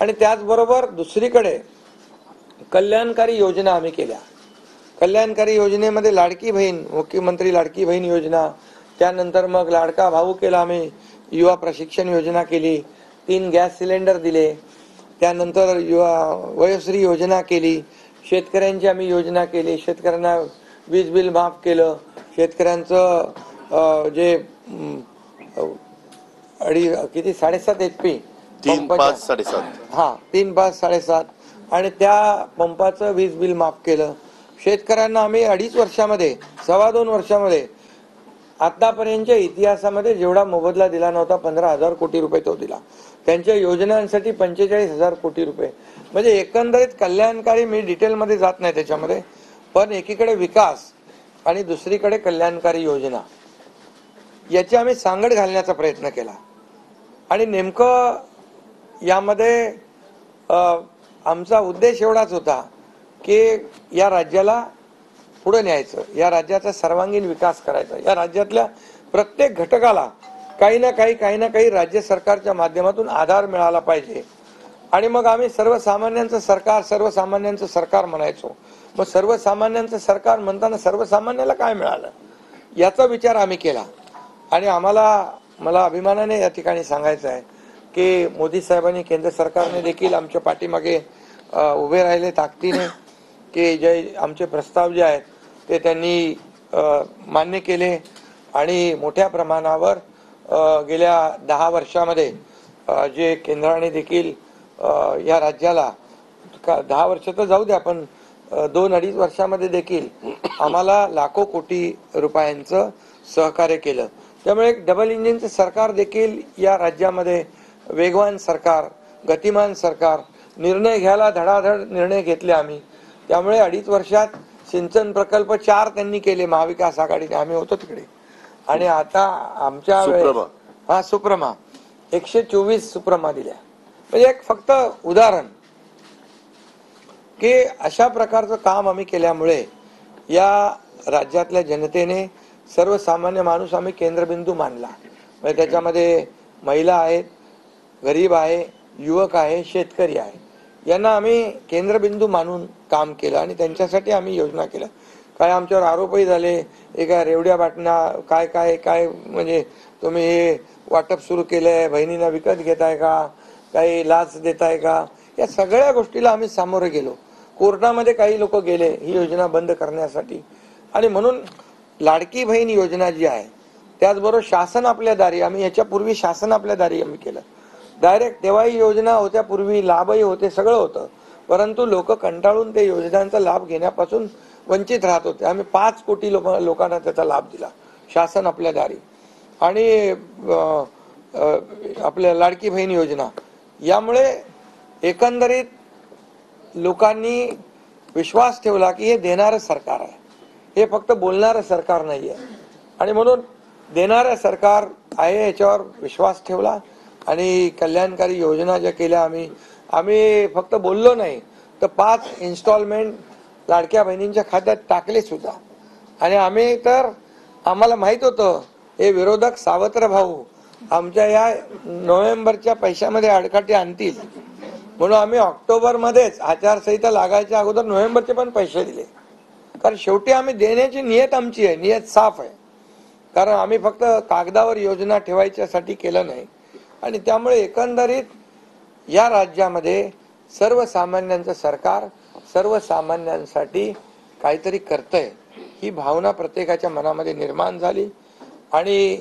आणि त्याचबरोबर दुसरीकडे कल्याणकारी योजना आम्ही केल्या. कल्याणकारी योजनेमध्ये लाडकी बहीण, मुख्यमंत्री लाडकी बहीण योजना, त्यानंतर मग लाडका भाऊ केला आम्ही, युवा प्रशिक्षण योजना केली, 3 गॅस सिलेंडर दिले, त्यानंतर युवा वयोश्री योजना केली, शेतकऱ्यांची आम्ही योजना केली, शेतकऱ्यांना वीज बिल माफ केलं, शेतकऱ्यांचं जे किती 7.5 HP 3, 5, 7.5 हा 3, 5, 7.5 आणि त्या पंपाचं वीज बिल माफ केलं. शेतकऱ्यांना आम्ही 2.5 वर्षामध्ये 2.25 वर्षामध्ये आतापर्यंतच्या इतिहासामध्ये जेवढा मोबदला दिला नव्हता 15,000 कोटी रुपये तो दिला. त्यांच्या योजनांसाठी 45,000 कोटी रुपये. म्हणजे एकंदरीत कल्याणकारी, मी डिटेलमध्ये जात नाही त्याच्यामध्ये, पण एकीकडे विकास आणि दुसरीकडे कल्याणकारी योजना याची आम्ही सांगड घालण्याचा प्रयत्न केला. आणि नेमकं यामध्ये आमचा उद्देश एवढाच होता की या राज्याला पुढे न्यायचं, या राज्याचा सर्वांगीण विकास करायचा, या राज्यातल्या प्रत्येक घटकाला काही ना काही राज्य सरकारच्या माध्यमातून आधार मिळाला पाहिजे. आणि मग आम्ही सर्वसामान्यांचं सरकार म्हणायचो. मग सर्वसामान्यांचं सरकार म्हणताना सर्वसामान्याला काय मिळालं याचा विचार आम्ही केला. आणि मला अभिमानाने या ठिकाणी सांगायचं आहे की मोदी साहेबांनी, केंद्र सरकारने देखील आमच्या पाठीमागे उभे राहिले ताकदीने, की जे आमचे प्रस्ताव जे आहेत ते त्यांनी मान्य केले. आणि मोठ्या प्रमाणावर गेल्या 10 वर्षामध्ये जे केंद्राने देखील या राज्याला 10 वर्ष तर जाऊ द्या, पण 2-2.5 वर्षामध्ये देखील आम्हाला लाखो कोटी रुपयांचं सहकार्य केलं. त्यामुळे एक डबल इंजिनचं सरकार देखील या राज्यामध्ये, वेगवान सरकार, गतिमान सरकार, निर्णय घ्यायला धडाधड निर्णय घेतले आम्ही. त्यामुळे 2.5 वर्षात सिंचन प्रकल्प 4 त्यांनी केले महाविकास आघाडीने, आम्ही होतो तिकडे. आणि आता आमच्या सुप्रमा 124 सुप्रमा दिल्या. म्हणजे एक फक्त उदाहरण की अशा प्रकारचं काम आम्ही केल्यामुळे या राज्यातल्या जनतेने, सर्वसामान्य माणूस आम्ही केंद्रबिंदू मानला. म्हणजे त्याच्यामध्ये महिला आहेत, गरीब आहे, युवक आहे, शेतकरी आहे, यांना आम्ही केंद्रबिंदू मानून काम केलं आणि त्यांच्यासाठी आम्ही योजना केल्या. काय आमच्यावर आरोपही झाले, एका रेवड्या बाटण्या काय काय काय म्हणजे तुम्ही हे वाटप सुरू केलंय, बहिणींना विकत घेताय का, काही लाच देताय का, या सगळ्या गोष्टीला आम्ही सामोरे गेलो. कोर्टामध्ये काही लोक गेले ही योजना बंद करण्यासाठी. आणि म्हणून लाडकी बहीण योजना जी आहे, त्याचबरोबर शासन आपल्या दारी, आम्ही याच्यापूर्वी शासन आपल्या दारी आम्ही केलं. डायरेक्ट तेव्हाही योजना होत्या, पूर्वी लाभही होते, सगळं होतं, परंतु लोक कंटाळून ते योजनांचा लाभ घेण्यापासून वंचित राहत होते. आम्ही 5 कोटी लोकांना त्याचा लाभ दिला, शासन आपल्या दारी. आणि आपल्या लाडकी बहीण योजना, यामुळे एकंदरीत लोकांनी विश्वास ठेवला की हे देणारं सरकार आहे, हे फक्त बोलणारं सरकार नाही आहे. आणि म्हणून देणारं सरकार आहे याच्यावर विश्वास ठेवला. आणि कल्याणकारी योजना ज्या केल्या आम्ही फक्त बोललो नाही, तर 5 इन्स्टॉलमेंट लाडक्या बहिणींच्या खात्यात टाकले सुद्धा. आणि आम्हाला माहित होतं हे विरोधक सावत्र भाऊ आमच्या या नोव्हेंबरच्या पैशामध्ये आडकाठी आणतील, म्हणून आम्ही ऑक्टोबरमध्येच आचारसंहिता लागायच्या अगोदर नोव्हेंबरचे पण पैसे दिले. कारण शेवटी आम्ही देण्याची नियत आमची आहे, नियत साफ आहे. कारण आम्ही फक्त कागदावर योजना ठेवायच्यासाठी केलं नाही. आणि त्यामुळे एकंदरीत या राज्यामध्ये सर्वसामान्यांचं सरकार सर्वसामान्यांसाठी काहीतरी करतंय ही भावना प्रत्येकाच्या मनामध्ये निर्माण झाली. आणि